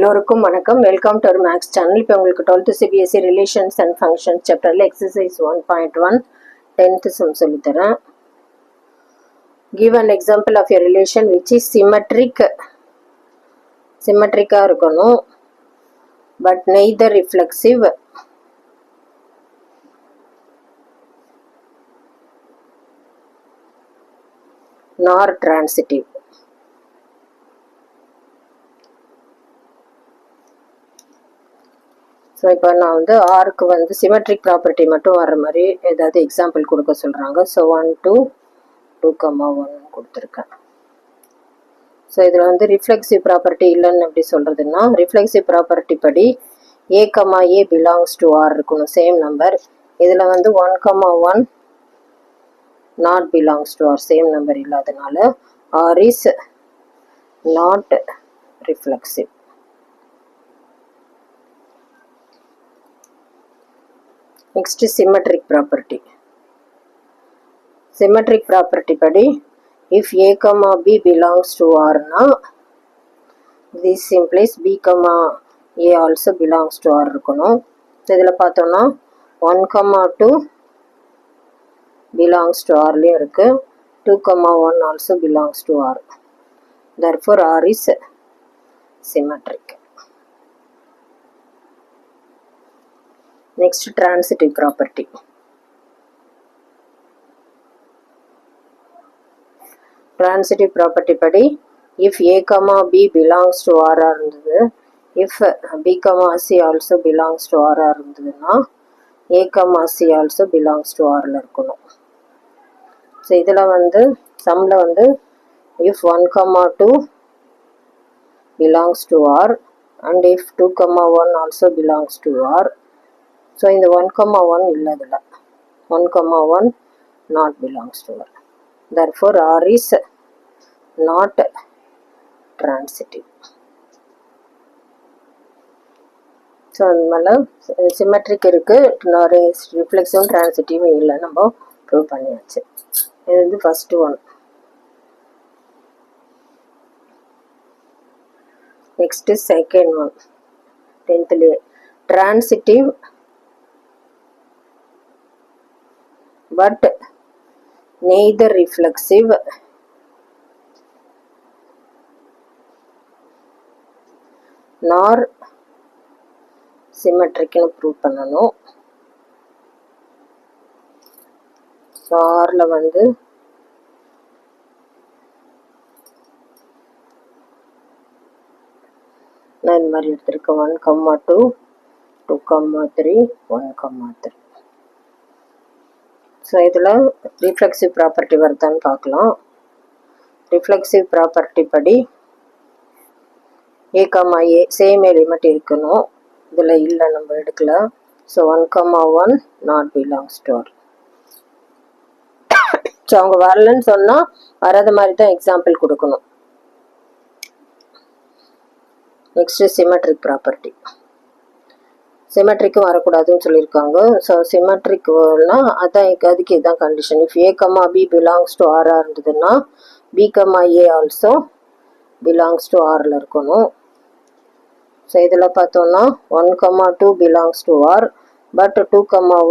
எல்லோருக்கும் வணக்கம். Welcome to our maths channel. இப்போ உங்களுக்கு 12th CBSE relations and functions சாப்டரில் எக்ஸசைஸ் 1.1 10th சம் சொல்லித்தரேன். Give an example of a relation which is symmetric-ஆக இருக்கணும், but neither reflexive nor transitive. So இப்போ நான் ஆருக்கு சிமெட்ரிக் ப்ராப்பர்ட்டி மட்டும் வர்ற மாதிரி ஏதாவது எக்ஸாம்பிள் கொடுக்க சொல்கிறாங்க. ஸோ 1 to 2,1 கொடுத்துருக்கேன். ஸோ இதில் ரிஃப்ளெக்சிவ் ப்ராப்பர்ட்டி இல்லைன்னு எப்படி சொல்கிறதுன்னா, ரிஃப்ளெக்சிவ் ப்ராப்பர்ட்டி படி A, A belongs to R இருக்கணும், சேம் நம்பர். இதில் 1,1 not belongs to R, same number இல்லாதனால R is not reflexive. Next is symmetric property. Symmetric property படி if A, B belongs to R na, this implies B, A also belongs to R இருக்கணும். இதில் பார்த்தோம்னா 1, 2 belongs to R லையும் இருக்கு, 2, 1 also belongs to R. Therefore R is symmetric. Next, transitive property. Transitive property படி if A, B belongs to R இருந்தது, if B, C also belongs to R இருந்ததுன்னா A, C also belongs to R இருக்கணும். So இதில் சம்மில் if 1, 2 belongs to R and if 2, 1 also belongs to R. So இந்த 1, 1 இல்லதில்ல, 1, 1 not belongs to R. Therefore R is not transitive. So அதனால symmetric இருக்குது, ரிஃப்ளெக்ஸும் டிரான்சிட்டிவும் இல்லை, நம்ம prove பண்ணியாச்சு. இது first one. Next second one, 10th transitive but neither reflexive nor symmetric னு prove பண்ணணும். So ஆரில் நான் இந்த மாதிரி எடுத்திருக்கேன், 1, 2, 2, 3, 1, 3. ஸோ இதில் ரிஃப்ளெக்சிவ் ப்ராப்பர்ட்டி வருதான்னு பார்க்கலாம். ரிஃப்ளெக்சிவ் ப்ராப்பர்ட்டி படி A, A சேம் எலிமெண்ட் இருக்கணும், இதில் இல்லை, நம்ம எடுக்கல. So 1, 1 not belongs to R. So அவங்க வரலன்னு சொன்னால் வராத மாதிரி தான் எக்ஸாம்பிள் கொடுக்கணும். Next symmetric property. சிமெட்ரிக்கும் வரக்கூடாதுன்னு சொல்லியிருக்காங்க. ஸோ சிமெட்ரிக்னா அதான், அதுக்கு இதுதான் condition. If A, B belongs to R இருந்ததுன்னா B, A also belongs to Rல இருக்கணும். ஸோ இதில் பார்த்தோம்னா 1, 2 பிலாங்ஸ் டு R, பட் 2,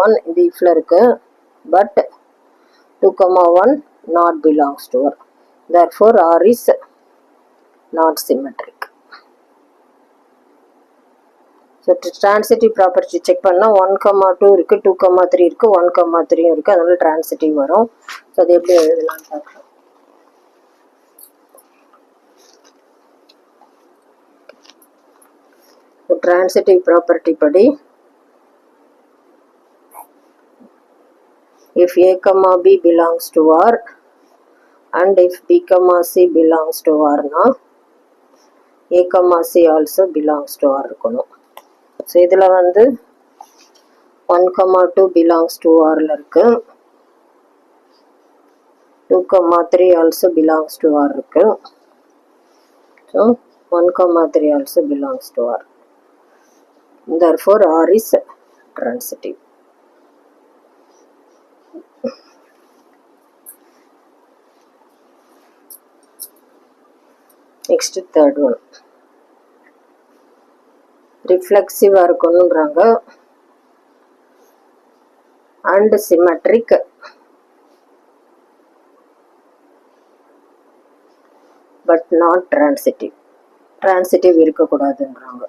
1 இது இஃப்ல இருக்கு, but 2, 1 not belongs to R. Therefore R is not symmetric. So transitive property check பண்ணால் 1, 2 இருக்குது, 2, 3 இருக்குது, 1, 3 இருக்குது, அதனால டிரான்சிட்டிவ் வரும். ஸோ அது எப்படி எழுதலாம்னு பார்க்கலாம். டிரான்சிட்டிவ் ப்ராப்பர்ட்டி படி if A, B belongs to R and if B, C belongs to R na A, C also belongs to R இருக்கணும். ஸோ இதில் 1, 2 பிலாங்ஸ் டு ஆரில் இருக்கு, 2, 3 ஆல்சோ பிலாங்ஸ் டு ஆர் இருக்கு. So 1, 3 also belongs to R. Therefore R is transitive. Next, third one. ரிஃப்ளெக்சிவாக இருக்கணுன்றாங்க. And symmetric but not transitive. Transitive இருக்கக்கூடாதுன்றாங்க.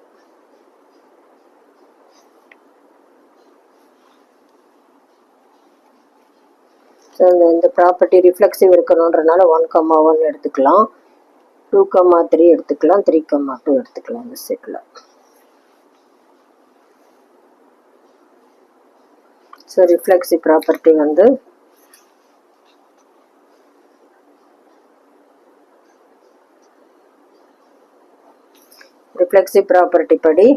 So இந்த property reflexive இருக்கணுன்றனால 1,1 எடுத்துக்கலாம், 2,3 எடுத்துக்கலாம், 3,2 எடுத்துக்கலாம் இந்த செட்டில். ஸோ ரிஃப்ளெக்சிவ் ப்ராப்பர்ட்டி வந்து ரிஃப்ளெக்சிவ் ப்ராப்பர்ட்டி படி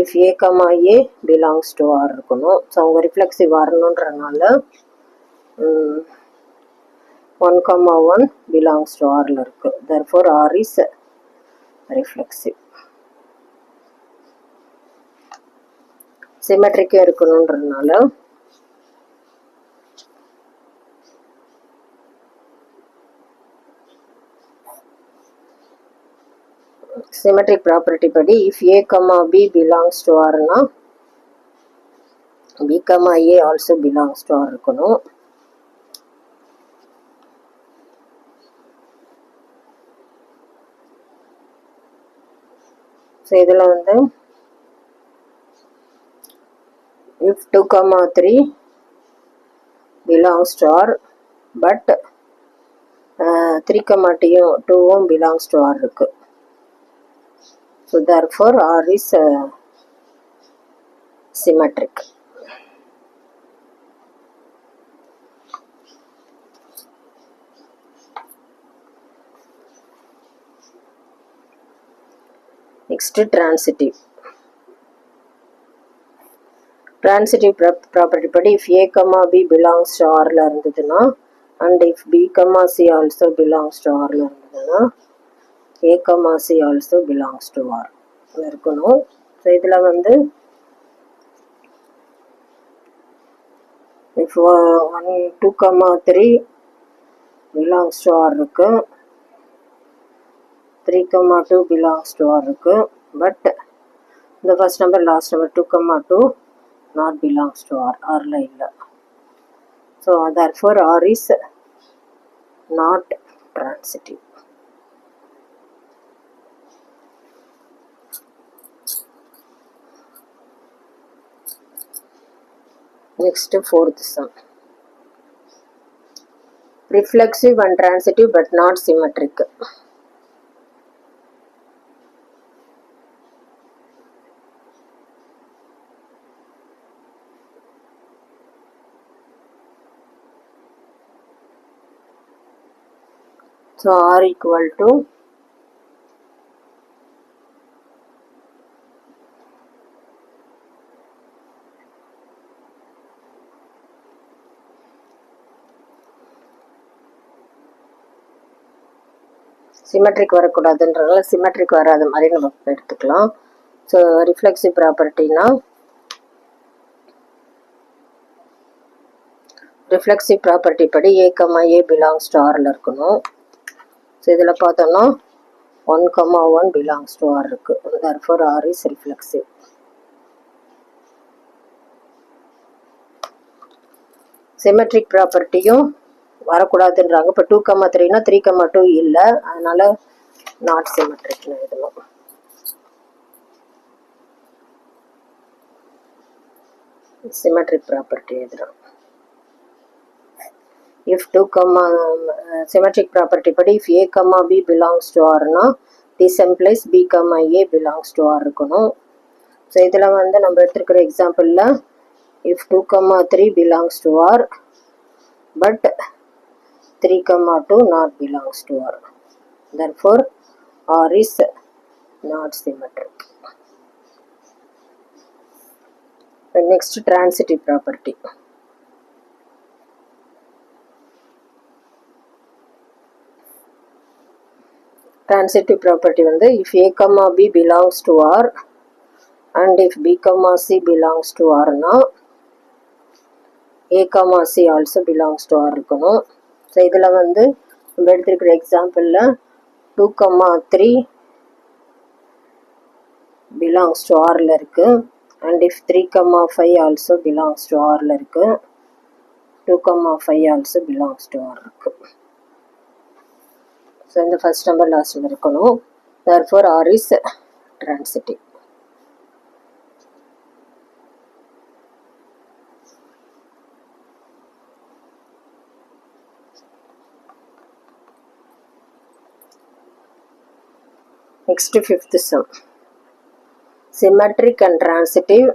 if A comma A belongs to R இருக்கணும். ஸோ அவங்க ரிஃப்ளெக்சிவ் வரணுன்றனால 1,1 பிலாங்ஸ் டு ஆர்ல இருக்கு. therefore R is reflexive. சிமெட்ரிக்கா இருக்கணுன்றனால சிமெட்ரிக் ப்ராப்பர்ட்டி படி if A comma B belongs to ஆர்னா B comma A also belongs to R இருக்கணும். ஸோ இதில் வந்து if 2,3 belongs to R but 3,2 belongs to R இருக்கு. So therefore R is symmetric. Next transitive. Transitive property படி if A, B belongs to R ல இருந்ததுன்னா and if B, C also belongs to R ல இருந்ததுன்னா A, C also belongs to R இருக்கணும். So இதில் வந்து if 2,3 belongs to R இருக்கு, 3,2 belongs to R இருக்கு, பட் இந்த first number last number 2,2 not belongs to R, R ல இல்லை. So therefore R is not transitive. Next fourth sum. Reflexive and transitive but not symmetric. So R equal to symmetric வரக்கூடாதுன்றதுனால symmetric வராத மாதிரி நம்ம எடுத்துக்கலாம். So reflexive ப்ராப்பர்ட்டினா reflexive property படி A comma A belongs to ஆரில் இருக்கணும். ஸோ இதில் பார்த்தோன்னா 1,1 பிலாங்ஸ் டு ஆர் இருக்கு. therefore R is reflexive. Symmetric ப்ராப்பர்ட்டியும் வரக்கூடாதுன்றாங்க. இப்போ 2,3னா 3,2 இல்லை, அதனால நாட் சிமெட்ரிக்னு எழுதணும். சிமெட்ரிக் ப்ராப்பர்ட்டி எழுதுறோம். if 2, சிமெட்ரிக் ப்ராப்பர்ட்டி படி if A, B belongs to Rனா this implies B, A belongs to R இருக்கணும். ஸோ இதில் வந்து நம்ம எடுத்துருக்கிற எக்ஸாம்பிளில் if 2, 3 belongs to R but 3, 2 not belongs to R. therefore R is not symmetric. Next transitive property. Transitive property வந்து if A, B belongs to R and if B, C belongs to R னா A, C also belongs to R இருக்கணும். So இதில் வந்து நம்ம எடுத்துருக்கிற எக்ஸாம்பிளில் 2, 3 belongs to ஆரில் இருக்குது. And if 3,5 also belongs to ஆரில் இருக்குது. 2,5 ஆல்சோ பிலாங்ஸ் டு ஆர் இருக்குது. ஸோ இந்த ஃபர்ஸ்ட் நம்பர் லாஸ்ட் நம்பர் இருக்கணும். therefore R is transitive. Next fifth sum. Symmetric and transitive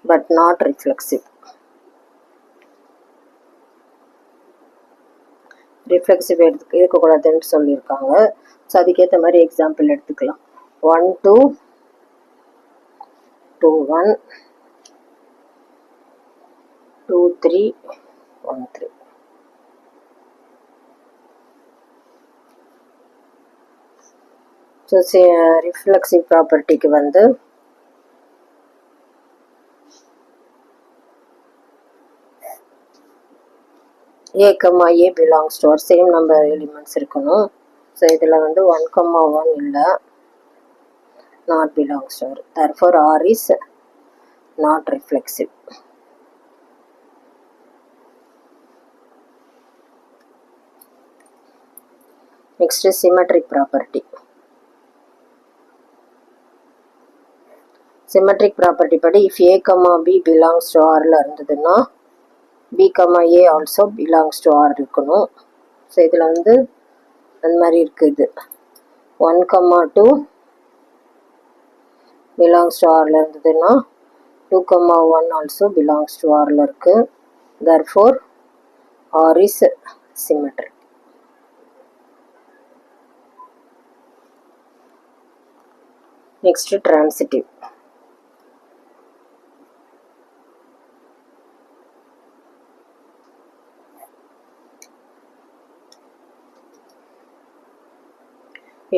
but not reflexive. Reflexive இருக்கக்கூடாதுன்னு சொல்லியிருக்காங்க. ஸோ அதுக்கேற்ற மாதிரி எக்ஸாம்பிள் எடுத்துக்கலாம். 1 2 2 1 2 3 1 3. ஸோ ரிஃப்ளெக்சிவ் ப்ராப்பர்ட்டிக்கு வந்து A, A belongs to our same number elements இருக்கணும். So இதில் வந்து 1, 1 இல்லை, not belongs to our. Therefore R is not reflexive. Next is symmetric property. Symmetric property படி if A, B belongs to R இருந்ததுன்னா B, A also belongs to R இருக்கணும். So இதில் வந்து அந்த மாதிரி இருக்குது. 1, 2 belongs to R இருந்ததுன்னா 2, 1 also belongs to R இருக்கு. Therefore R is symmetric. Next transitive.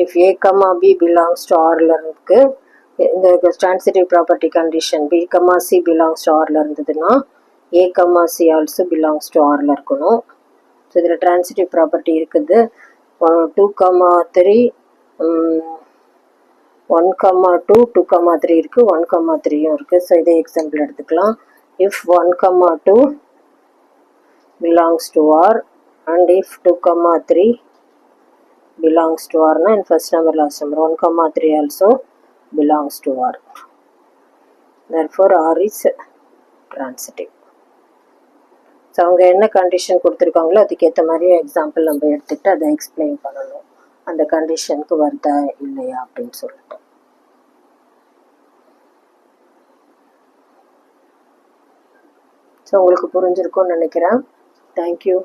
If A, B belongs to R இருக்கு, இந்த transitive property condition B, C belongs to R இருந்ததுன்னா A, C also belongs to R இருக்கணும். So இதில் transitive property இருக்குது. 2, 3 1, 2 2, 3 இருக்குது, 1, 3யும் இருக்குது. So இதே எக்ஸாம்பிள் எடுத்துக்கலாம். If 1, 2 belongs to R and if 2, 3 belongs to R na in first number last number 1, 3 also belongs to R. Therefore R is transitive. So அவங்க என்ன condition கொடுத்துருக்காங்களோ அதுக்கேற்ற மாதிரி எக்ஸாம்பிள் நம்ம எடுத்துகிட்டு அதை எக்ஸ்பிளைன் பண்ணணும், அந்த கண்டிஷனுக்கு வருதா இல்லையா அப்படின்னு சொல்லிட்டு. ஸோ உங்களுக்கு புரிஞ்சிருக்கும்னு நினைக்கிறேன். தேங்க்யூ.